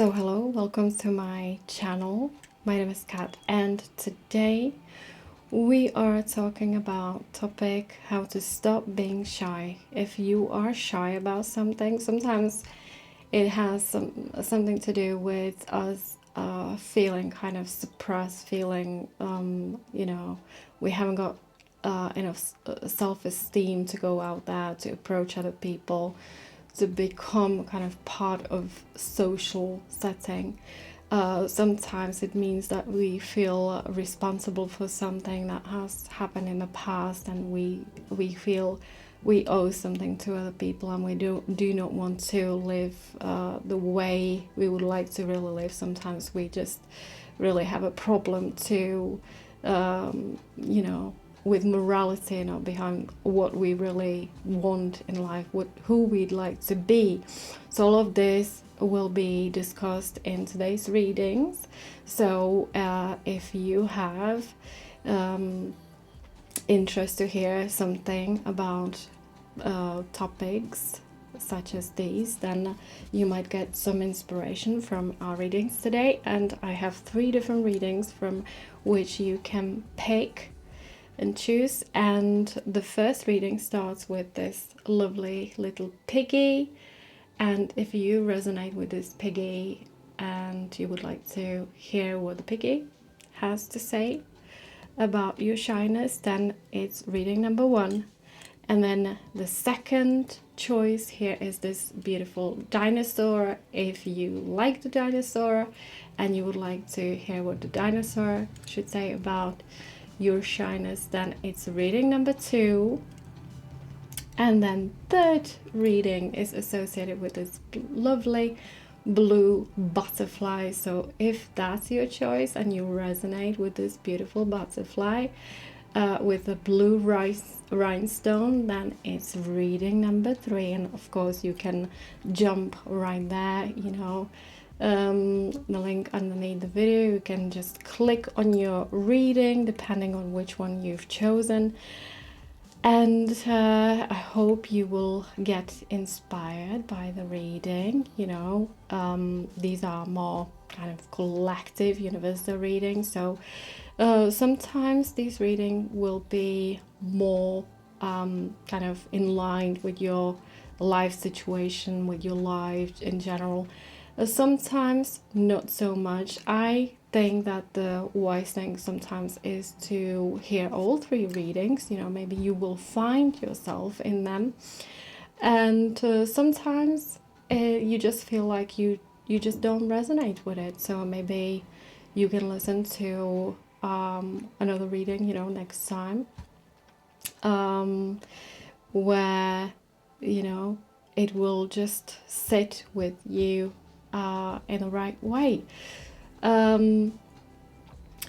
So hello, welcome to my channel. My name is Kat, and today we are talking about topic how to stop being shy. If you are shy about something, sometimes it has something to do with us feeling kind of suppressed, feeling we haven't got enough self-esteem to go out there to approach other people, to become kind of part of social setting. Sometimes it means that we feel responsible for something that has happened in the past, and we feel we owe something to other people, and we do not want to live the way we would like to really live. Sometimes we just really have a problem to with morality, not behind what we really want in life, who we'd like to be. So all of this will be discussed in today's readings. So if you have interest to hear something about topics such as these, then you might get some inspiration from our readings today. And I have 3 different readings from which you can pick and choose. And the first reading starts with this lovely little piggy, and if you resonate with this piggy and you would like to hear what the piggy has to say about your shyness, then it's reading number 1. And then the second choice here is this beautiful dinosaur. If you like the dinosaur and you would like to hear what the dinosaur should say about your shyness, then it's reading number 2. And then third reading is associated with this lovely blue butterfly. So if that's your choice and you resonate with this beautiful butterfly with the blue rhinestone, then it's reading number 3. And of course you can jump right there, the link underneath the video. You can just click on your reading depending on which one you've chosen. And I hope you will get inspired by the reading. These are more kind of collective universal readings. So sometimes these readings will be more kind of in line with your life situation, with your life in general. Sometimes not so much. I think that the wise thing sometimes is to hear all 3 readings. Maybe you will find yourself in them, and sometimes you just feel like you just don't resonate with it. So maybe you can listen to another reading next time, where it will just sit with you in the right way.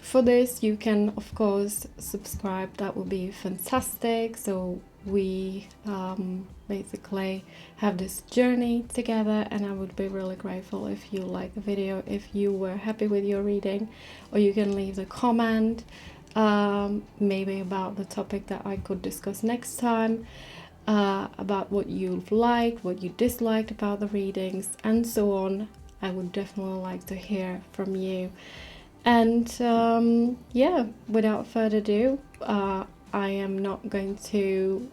For this you can of course subscribe. That would be fantastic. So we basically have this journey together, and I would be really grateful if you like the video, if you were happy with your reading, or you can leave a comment maybe about the topic that I could discuss next time, about what you've liked, what you disliked about the readings, and so on. I would definitely like to hear from you. And without further ado, I am not going to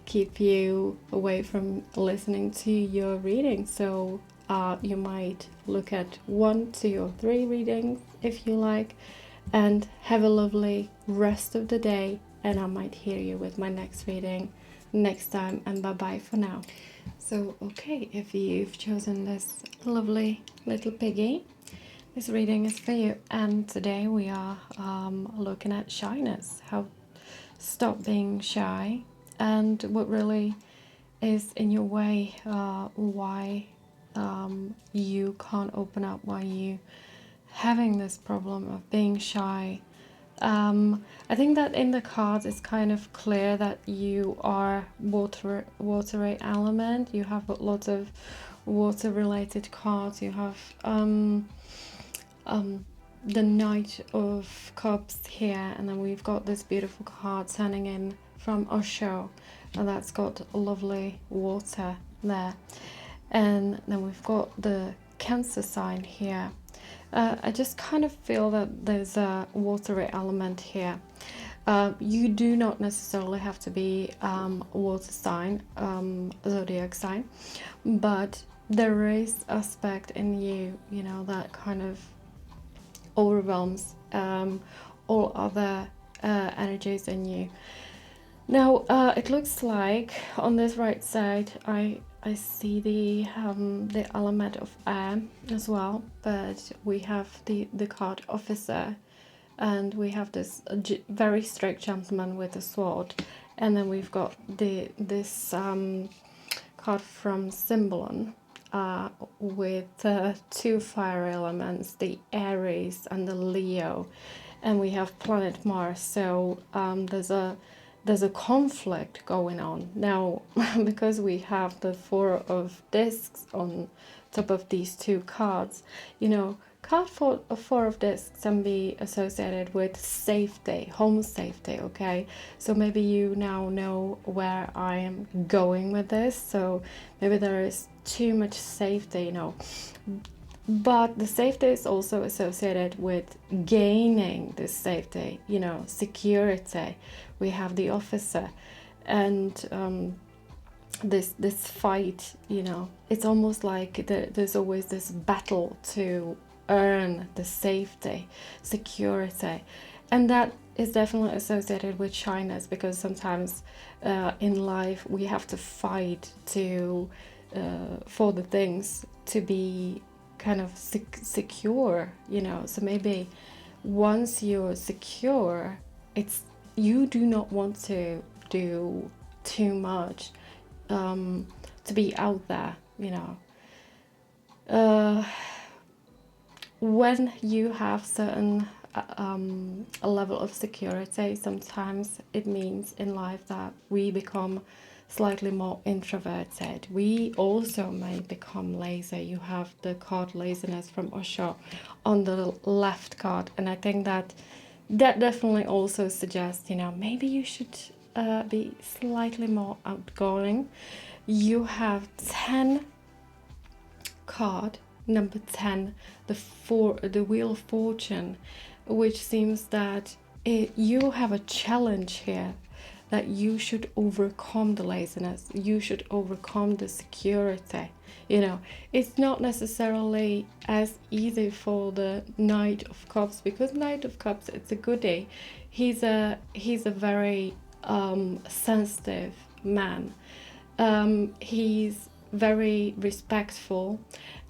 keep you away from listening to your reading. So you might look at 1, 2, or 3 readings if you like, and have a lovely rest of the day. And I might hear you with my next reading next time, and bye bye for now. So okay, if you've chosen this lovely little piggy, this reading is for you. And today we are looking at shyness, how stop being shy, and what really is in your way, why you can't open up, why you having this problem of being shy. I think that in the cards it's kind of clear that you are watery element. You have lots of water related cards. You have the Knight of Cups here, and then we've got this beautiful card turning in from Osho, and that's got lovely water there. And then we've got the Cancer sign here. I just kind of feel that there's a watery element here. You do not necessarily have to be a water sign, zodiac sign, but there is aspect in you, you know, that kind of overwhelms all other energies in you. Now, it looks like on this right side, I see the element of air as well, but we have the card officer, and we have this very strict gentleman with a sword, and then we've got this card from Symbolon with two fire elements, the Aries and the Leo, and we have planet Mars. So there's a conflict going on now because we have the Four of Discs on top of these two cards. You know, Four of Discs can be associated with safety, home safety, okay? So maybe you now know where I am going with this. So maybe there is too much safety, you know. But the safety is also associated with gaining this safety, you know, security. We have the officer, and this fight, you know, it's almost like there's always this battle to earn the safety, security, and that is definitely associated with shyness, because sometimes in life we have to fight to for the things to be kind of secure, you know. So maybe once you're secure, it's you do not want to do too much to be out there, you know. When you have certain a level of security, sometimes it means in life that we become slightly more introverted. We also may become lazy. You have the card laziness from Osho on the left card, and I think that definitely also suggests, you know, maybe you should be slightly more outgoing. You have 10 card number 10, the Wheel of Fortune, which seems that you have a challenge here, that you should overcome the laziness, you should overcome the security. You know, it's not necessarily as easy for the Knight of Cups, because Knight of Cups, it's a goodie. He's a very sensitive man. He's very respectful,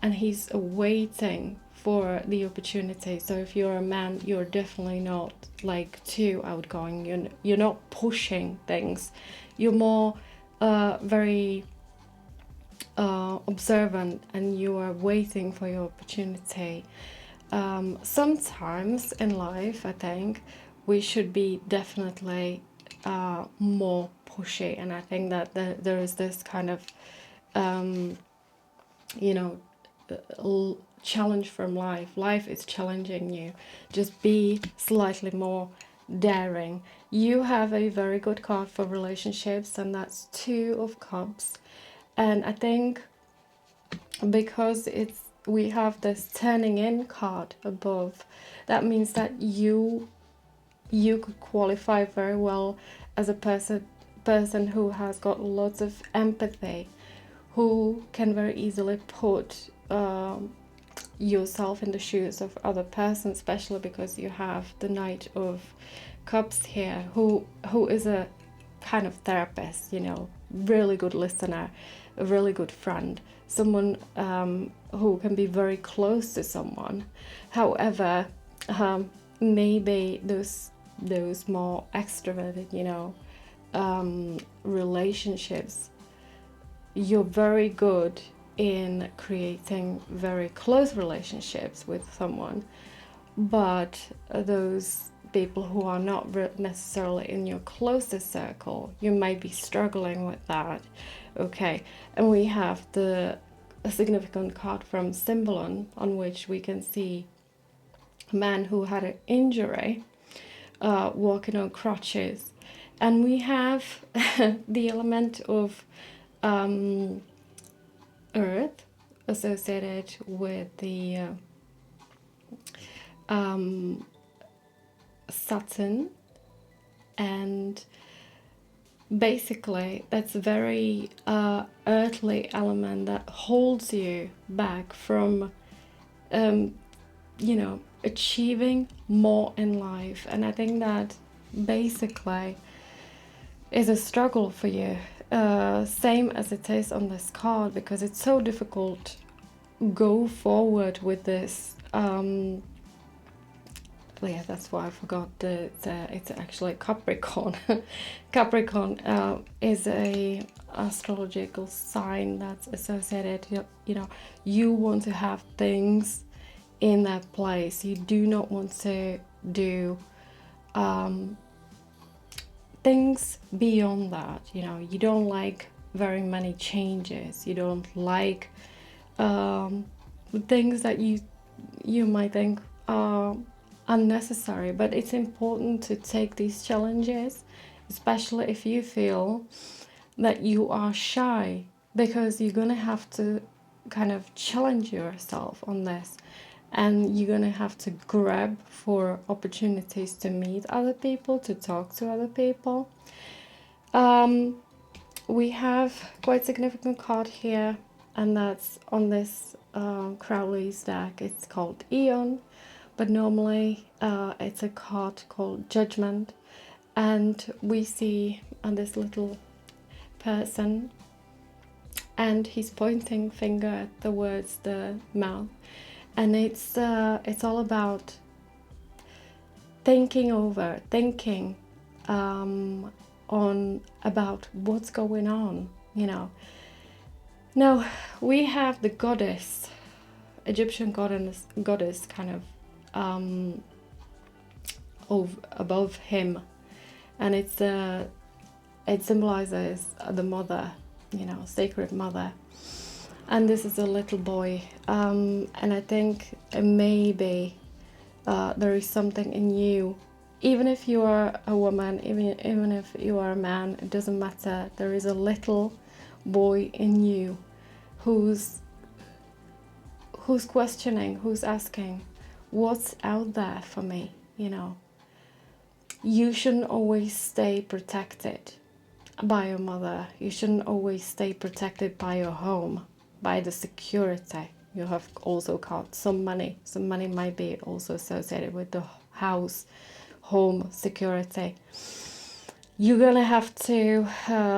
and he's waiting for the opportunity. So if you're a man, you're definitely not like too outgoing. You're not pushing things. You're more very observant, and you are waiting for your opportunity. Sometimes in life, I think we should be definitely more pushy, and I think that there is this kind of you know, challenge from life. Life is challenging you. Just be slightly more daring. You have a very good card for relationships, and that's Two of Cups. And I think because we have this turning in card above, that means that you could qualify very well as a person who has got lots of empathy, who can very easily put yourself in the shoes of other person, especially because you have the Knight of Cups here, who is a kind of therapist, you know, really good listener, a really good friend, someone who can be very close to someone. However, maybe those more extroverted, you know, relationships, you're very good in creating very close relationships with someone, but those people who are not necessarily in your closest circle, you might be struggling with that. Okay, and we have a significant card from Symbolon, on which we can see a man who had an injury, walking on crutches, and we have the element of earth, associated with the um, Saturn, and basically that's a very earthly element that holds you back from achieving more in life. And I think that basically is a struggle for you, same as it is on this card, because it's so difficult go forward with this. Yeah, that's why I forgot that it's actually Capricorn. Capricorn is a astrological sign that's associated, you want to have things in that place. You do not want to do things beyond that. You don't like very many changes. You don't like things that you might think are unnecessary, but it's important to take these challenges, especially if you feel that you are shy, because you're gonna have to kind of challenge yourself on this, and you're gonna have to grab for opportunities to meet other people, to talk to other people. We have quite significant card here, and that's on this Crowley's deck. It's called Eon, but normally it's a card called Judgment, and we see on this little person, and he's pointing finger towards the mouth, and it's all about thinking on about what's going on. Now we have the goddess, Egyptian goddess kind of above him, and it symbolizes the mother, sacred mother. And this is a little boy, and I think maybe there is something in you, even if you are a woman, even if you are a man, it doesn't matter. There is a little boy in you who's questioning, who's asking, what's out there for me? You shouldn't always stay protected by your mother. You shouldn't always stay protected by your home, by the security. You have also got some money. Some money might be also associated with the house, home security. You're gonna have to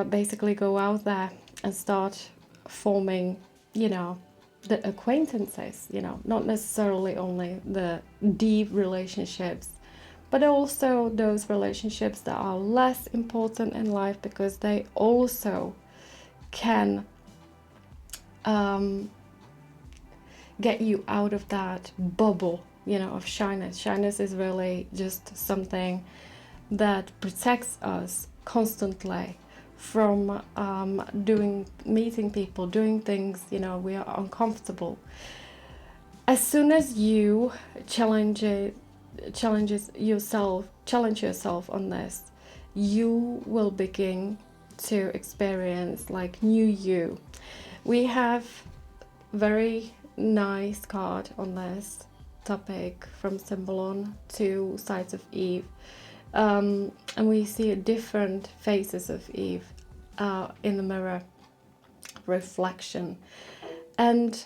basically go out there and start forming, the acquaintances, not necessarily only the deep relationships, but also those relationships that are less important in life, because they also can get you out of that bubble, of shyness. Shyness is really just something that protects us constantly from meeting people, doing things, we are uncomfortable. As soon as you challenge yourself on this, you will begin to experience like new you. We have very nice card on this topic from Symbolon, Two Sides of Eve. And we see different faces of Eve in the mirror reflection. And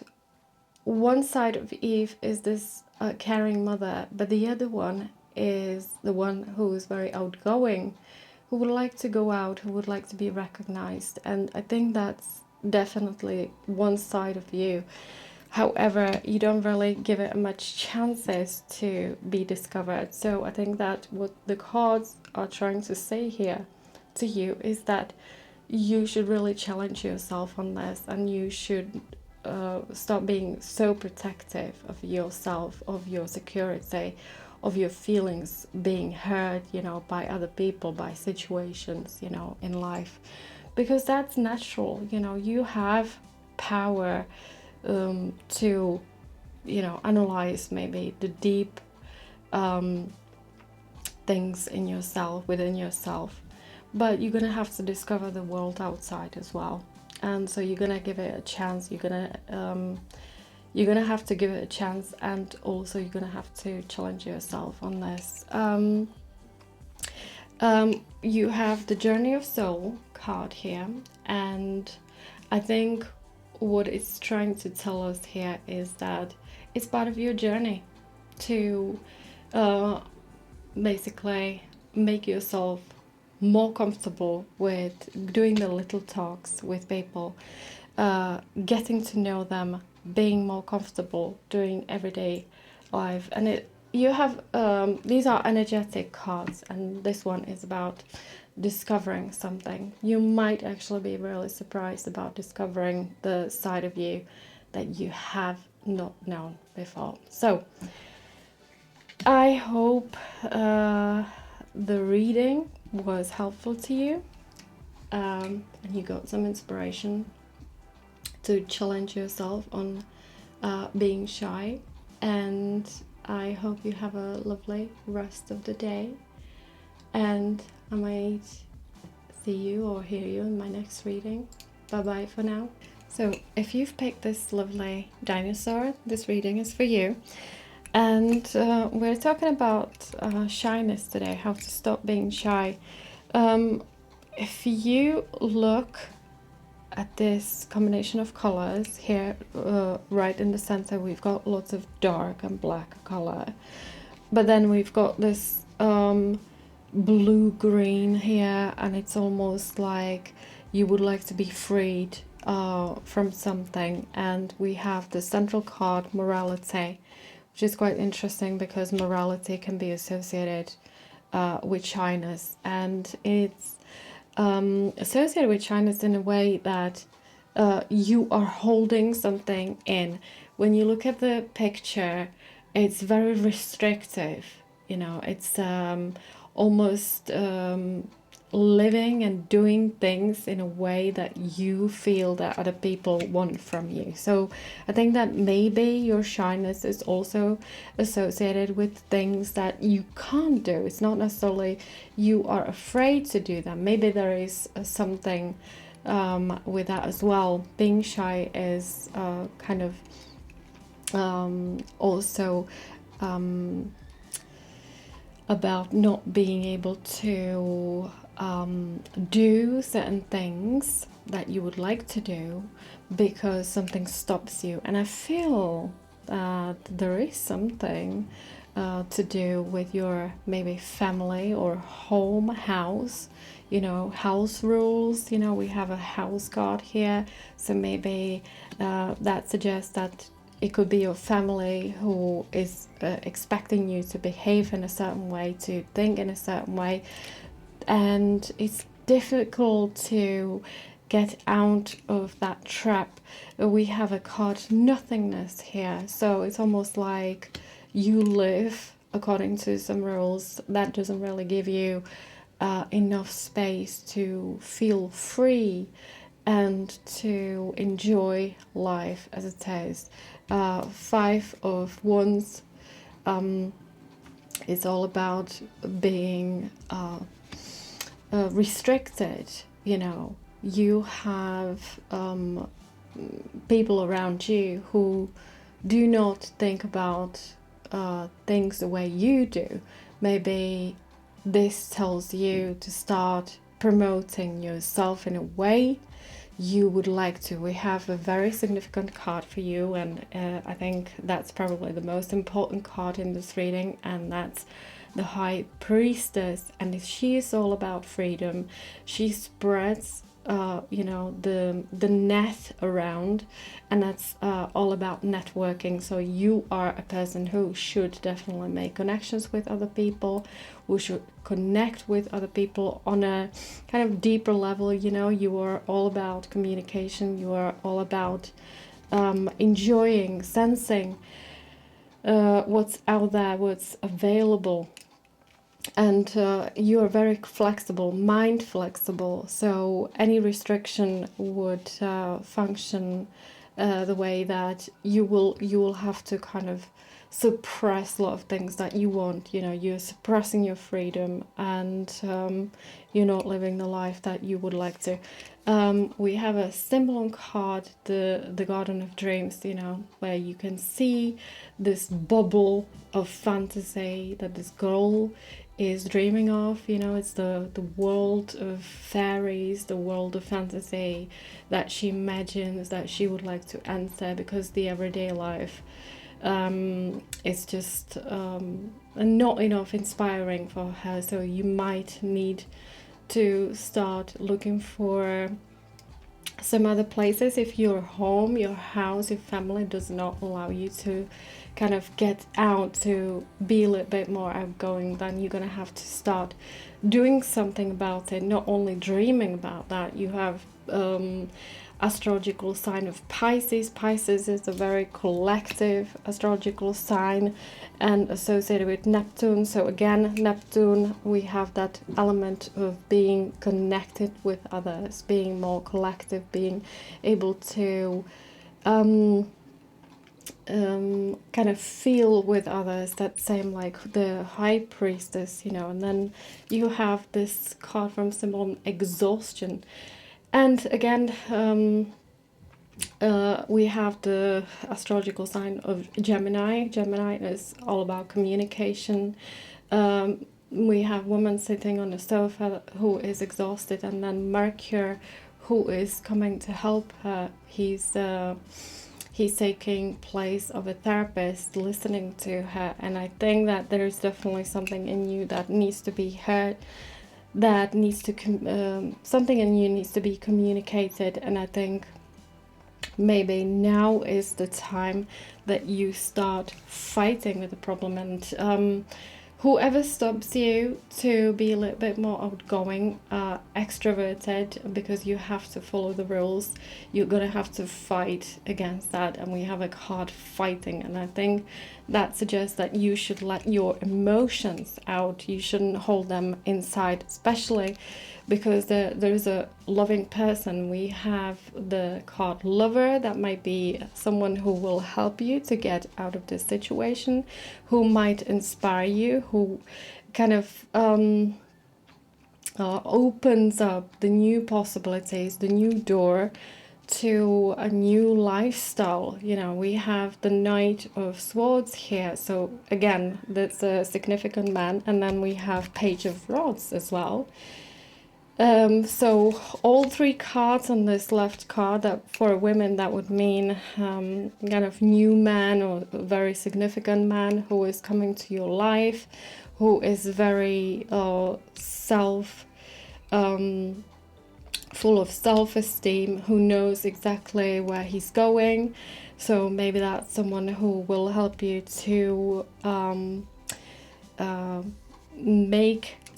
one side of Eve is this caring mother, but the other one is the one who is very outgoing, who would like to go out, who would like to be recognized. And I think that's definitely one side of you. However, you don't really give it much chances to be discovered. So I think that what the cards are trying to say here to you is that you should really challenge yourself on this, and you should stop being so protective of yourself, of your security, of your feelings being hurt, by other people, by situations, in life, because that's natural. You have power to analyze maybe the deep things in yourself, within yourself, but you're gonna have to discover the world outside as well. and so you're gonna give it a chance. You're gonna have to give it a chance, and also you're gonna have to challenge yourself on this. You have the Journey of Soul card here, and I think what it's trying to tell us here is that it's part of your journey to basically make yourself more comfortable with doing the little talks with people, getting to know them, being more comfortable doing everyday life. And you have these are energetic cards, and this one is about discovering something. You might actually be really surprised about discovering the side of you that you have not known before. So I hope the reading was helpful to you, and you got some inspiration to challenge yourself on being shy. And I hope you have a lovely rest of the day, and I might see you or hear you in my next reading. Bye bye for now. So if you've picked this lovely dinosaur, this reading is for you. And we're talking about shyness today, how to stop being shy. If you look at this combination of colors here, right in the center, we've got lots of dark and black color. But then we've got this blue-green here, and it's almost like you would like to be freed from something. And we have the central card, morality, which is quite interesting because morality can be associated with shyness, and it's associated with shyness in a way that you are holding something in. When you look at the picture, it's very restrictive, you know, it's almost living and doing things in a way that you feel that other people want from you. So I think that maybe your shyness is also associated with things that you can't do. It's not necessarily you are afraid to do them. Maybe there is something with that as well. Being shy is kind of also about not being able to do certain things that you would like to do because something stops you. And I feel that there is something to do with your maybe family or home, house, you know, house rules. You know, we have a house card here, so maybe that suggests that it could be your family who is expecting you to behave in a certain way, to think in a certain way, and it's difficult to get out of that trap. We have a card nothingness here, so it's almost like you live according to some rules that doesn't really give you enough space to feel free and to enjoy life as it is. Five of Wands is all about being restricted. You know, you have people around you who do not think about things the way you do. Maybe this tells you to start promoting yourself in a way you would like to. We have a very significant card for you, and I think that's probably the most important card in this reading, and that's the High Priestess. And she is all about freedom. She spreads you know, the net around, and that's all about networking. So you are a person who should definitely make connections with other people, who should connect with other people on a kind of deeper level. You know, you are all about communication, you are all about enjoying, sensing what's out there, what's available. And you are very flexible, mind flexible, so any restriction would function the way that you will have to kind of suppress a lot of things that you want. You know, you're suppressing your freedom, and you're not living the life that you would like to. We have a symbol on card, the Garden of Dreams, you know, where you can see this bubble of fantasy that this girl is dreaming of. You know, it's the world of fairies, the world of fantasy that she imagines that she would like to enter, because the everyday life is just not enough inspiring for her. So you might need to start looking for some other places if your home, your house, your family does not allow you to kind of get out, to be a little bit more outgoing. Then you're gonna have to start doing something about it, not only dreaming about that. You have astrological sign of Pisces. Pisces is a very collective astrological sign and associated with Neptune. So again, Neptune, we have that element of being connected with others, being more collective, being able to kind of feel with others, that same like the high priestess, you know. And then you have this card from symbol exhaustion. And again, we have the astrological sign of Gemini. Gemini is all about communication. We have woman sitting on the sofa who is exhausted, and then Mercury, who is coming to help her. He's taking place of a therapist, listening to her. And I think that there is definitely something in you that needs to be heard, that needs to something in you needs to be communicated. And I think maybe now is the time that you start fighting with the problem. And whoever stops you to be a little bit more outgoing, extroverted, because you have to follow the rules, you're gonna have to fight against that. And we have a card fighting, and I think that suggests that you should let your emotions out. You shouldn't hold them inside, especially because there's a loving person. We have the card lover. That might be someone who will help you to get out of this situation, who might inspire you, who kind of opens up the new possibilities, the new door to a new lifestyle. You know, we have the Knight of Swords here, so again, that's a significant man. And then we have Page of Rods as well. So all three cards on this left card, that for women that would mean kind of new man, or a very significant man who is coming to your life, who is very full of self-esteem, who knows exactly where he's going. So maybe that's someone who will help you to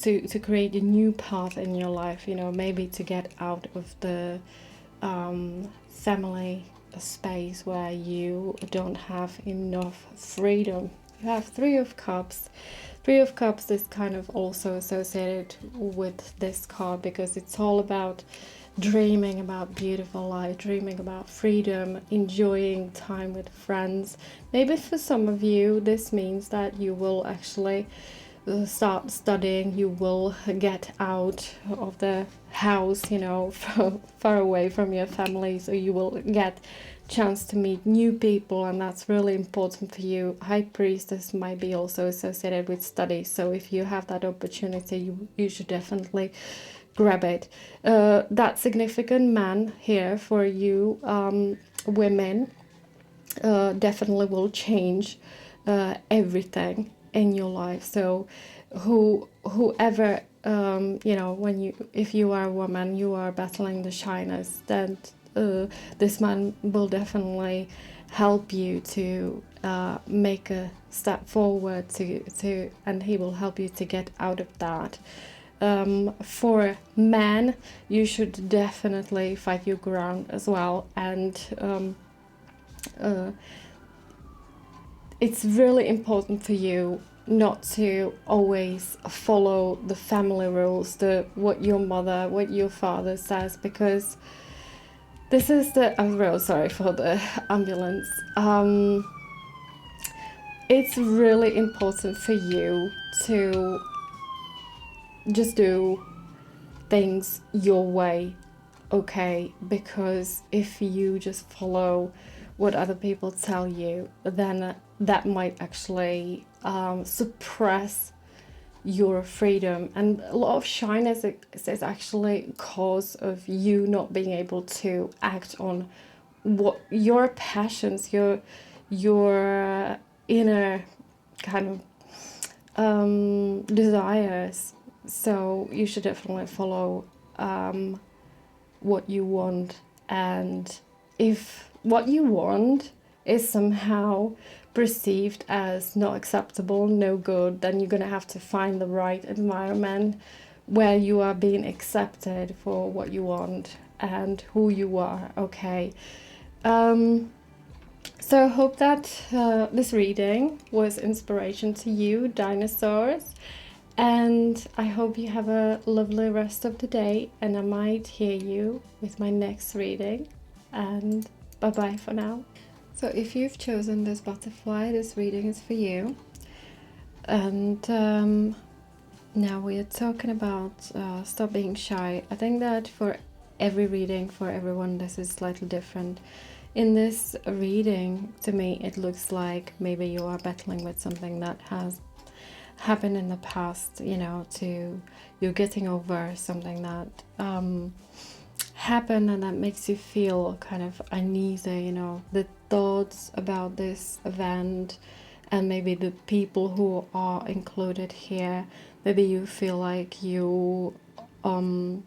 to create a new path in your life, you know, maybe to get out of the family space where you don't have enough freedom. You have Three of Cups. Three of Cups is kind of also associated with this card, because it's all about dreaming about beautiful life, dreaming about freedom, enjoying time with friends. Maybe for some of you, this means that you will actually start studying, you will get out of the house, you know, far away from your family, so you will get chance to meet new people, and that's really important for you. High Priestess might be also associated with study, so if you have that opportunity, you should definitely grab it. That significant man here for you women definitely will change everything in your life. So whoever you know, if you are a woman, you are battling the shyness, then this man will definitely help you to make a step forward and he will help you to get out of that. For men, you should definitely fight your ground as well, and it's really important for you not to always follow the family rules, what your mother, what your father says, because This is the, I'm real sorry for the ambulance. It's really important for you to just do things your way, okay? Because if you just follow what other people tell you, then that might actually suppress your freedom. And a lot of shyness is actually a cause of you not being able to act on what your passions, your inner kind of desires. So you should definitely follow what you want. And if what you want is somehow perceived as not acceptable, no good, then you're gonna have to find the right environment where you are being accepted for what you want and who you are, okay? So I hope that this reading was inspiration to you, dinosaurs. And I hope you have a lovely rest of the day, and I might hear you with my next reading. And bye-bye for now. So if you've chosen this butterfly, this reading is for you. And now we are talking about stop being shy. I think that for every reading, for everyone, this is slightly different. In this reading, to me, it looks like maybe you are battling with something that has happened in the past, you know, you're getting over something that happened and that makes you feel kind of uneasy, you know, the thoughts about this event and maybe the people who are included here. Maybe you feel like you owe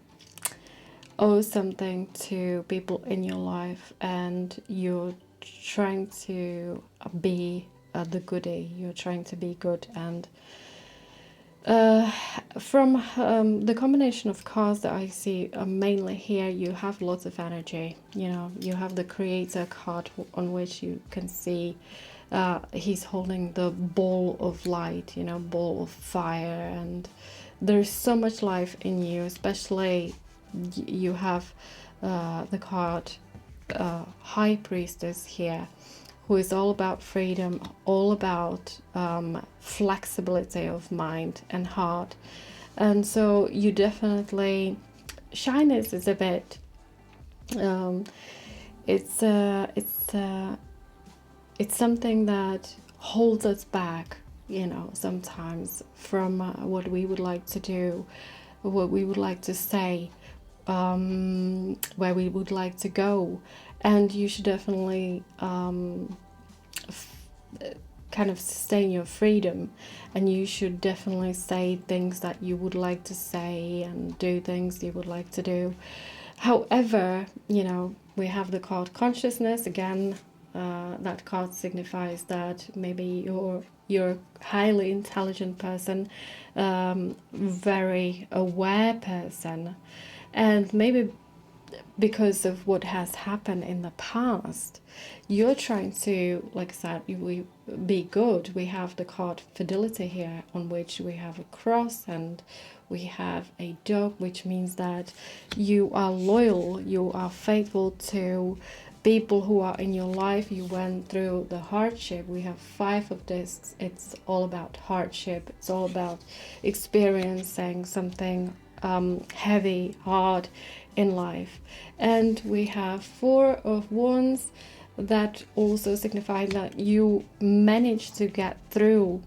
something to people in your life and you're trying to be the goodie, you're trying to be good. And from the combination of cards that I see mainly here, you have lots of energy. You know, you have the creator card on which you can see he's holding the ball of light, you know, ball of fire, and there's so much life in you. Especially you have the card High Priestess here, who is all about freedom, all about flexibility of mind and heart. And so you definitely, shyness is a bit, it's something that holds us back, you know, sometimes from what we would like to do, what we would like to say, where we would like to go. And you should definitely kind of sustain your freedom, and you should definitely say things that you would like to say and do things you would like to do. However, you know, we have the card consciousness again. That card signifies that maybe you're a highly intelligent person, very aware person, and maybe because of what has happened in the past, you're trying to, like I said, we be good. We have the card fidelity here, on which we have a cross and we have a dog, which means that you are loyal, you are faithful to people who are in your life. You went through the hardship. We have 5 of discs. It's all about hardship. It's all about experiencing something heavy, hard in life. And we have 4 of Wands, that also signify that you managed to get through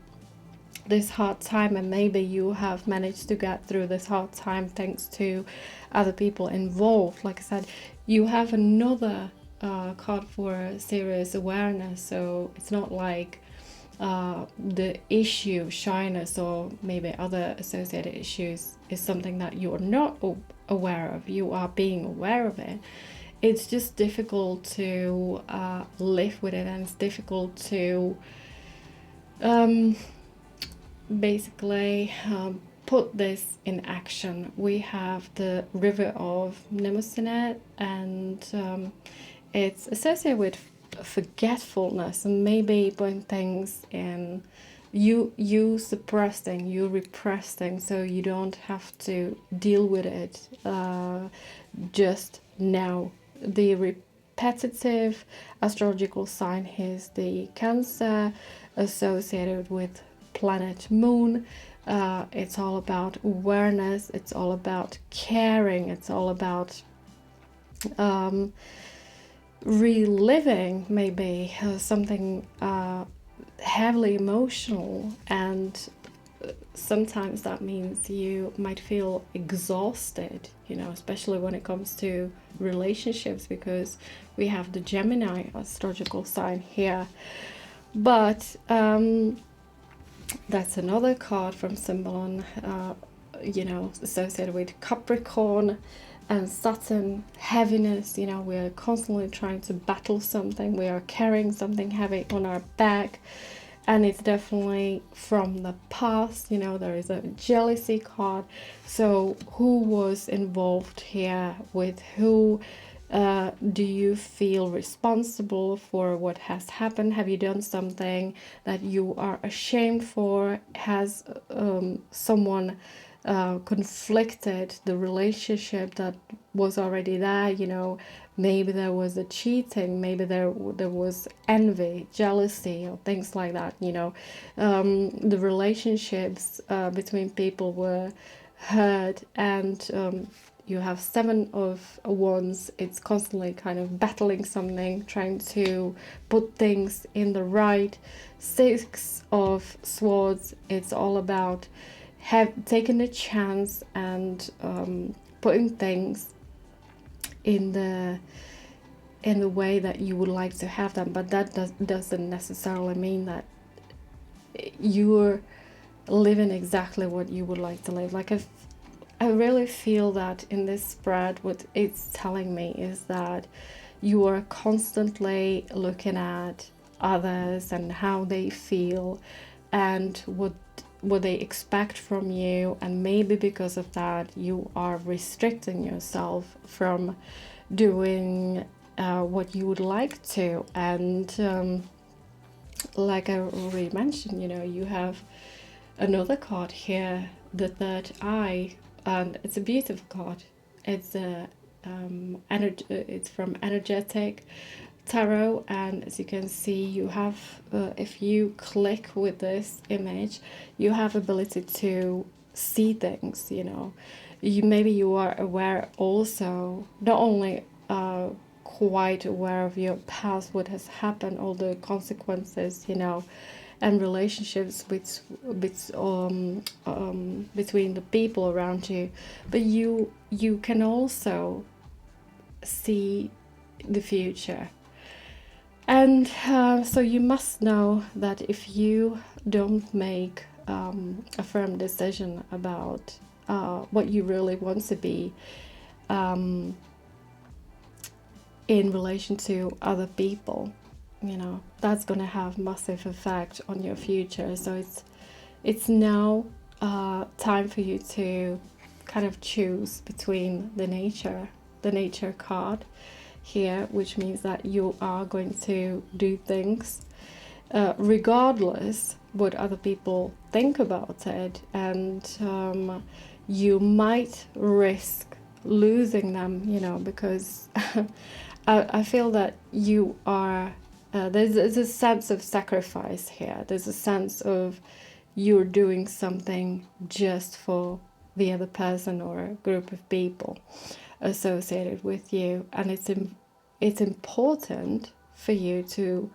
this hard time, and maybe you have managed to get through this hard time thanks to other people involved. Like I said, you have another card for serious awareness, so it's not like the issue, shyness, or maybe other associated issues is something that you're not aware of. You are being aware of it. It's just difficult to live with it, and it's difficult to basically put this in action. We have the River of Mnemosyne, and it's associated with forgetfulness and maybe putting things in you suppressing, you repressing, so you don't have to deal with it just now. the repetitive astrological sign is the Cancer, associated with planet Moon. It's all about awareness, it's all about caring, it's all about reliving maybe something heavily emotional, and sometimes that means you might feel exhausted, especially when it comes to relationships, because we have the Gemini astrological sign here. But that's another card from Symbolon, associated with Capricorn and Saturn. Heaviness, we're constantly trying to battle something, we are carrying something heavy on our back, and it's definitely from the past. There is a jealousy card. So who was involved here with who? Do you feel responsible for what has happened? Have you done something that you are ashamed for? Has someone conflicted the relationship that was already there? Maybe there was a cheating, maybe there was envy, jealousy, or things like that. The relationships between people were hurt, and you have Seven of Wands. It's constantly kind of battling something, trying to put things in the right. Six of Swords, it's all about taking a chance and putting things in the way that you would like to have them. But that doesn't necessarily mean that you're living exactly what you would like to live. Like, if I really feel that in this spread, what it's telling me is that you are constantly looking at others and how they feel and what they expect from you, and maybe because of that you are restricting yourself from doing what you would like to. And like I already mentioned, you have another card here, the Third Eye, and it's a beautiful card. It's it's from Energetic Tarot, and as you can see, you have if you click with this image, you have ability to see things. Maybe you are aware also, not only quite aware of your past, what has happened, all the consequences, and relationships between the people around you, but you can also see the future. And so you must know that if you don't make a firm decision about what you really want to be in relation to other people, that's going to have massive effect on your future. So it's now time for you to kind of choose between the nature card here, which means that you are going to do things regardless what other people think about it, and you might risk losing them, because I feel that you are there's a sense of sacrifice here. There's a sense of you're doing something just for the other person or a group of people associated with you, and it's important for you to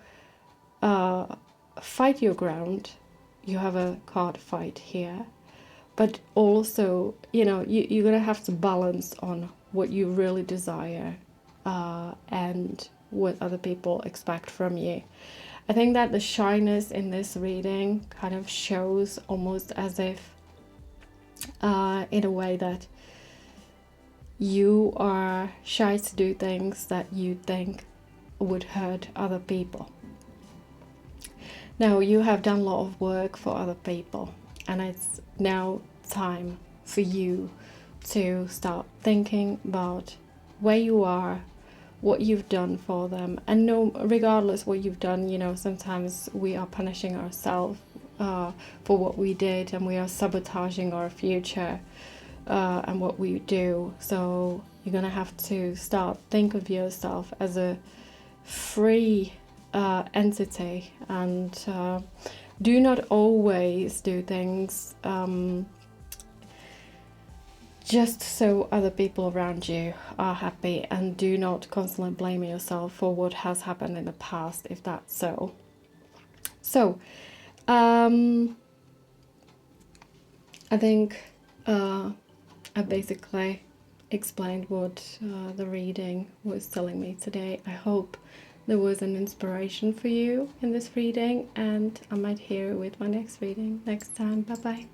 fight your ground. You have a card fight here, but also you're gonna have to balance on what you really desire and what other people expect from you. I think that the shyness in this reading kind of shows almost as if in a way that you are shy to do things that you think would hurt other people. Now, you have done a lot of work for other people, and it's now time for you to start thinking about where you are, what you've done for them. And no, regardless what you've done, sometimes we are punishing ourselves for what we did, and we are sabotaging our future and what we do. So you're gonna have to start think of yourself as a free entity, and do not always do things just so other people around you are happy, and do not constantly blame yourself for what has happened in the past if that's so. So I think I basically explained what the reading was telling me today. I hope there was an inspiration for you in this reading, and I might hear you with my next reading next time. Bye bye.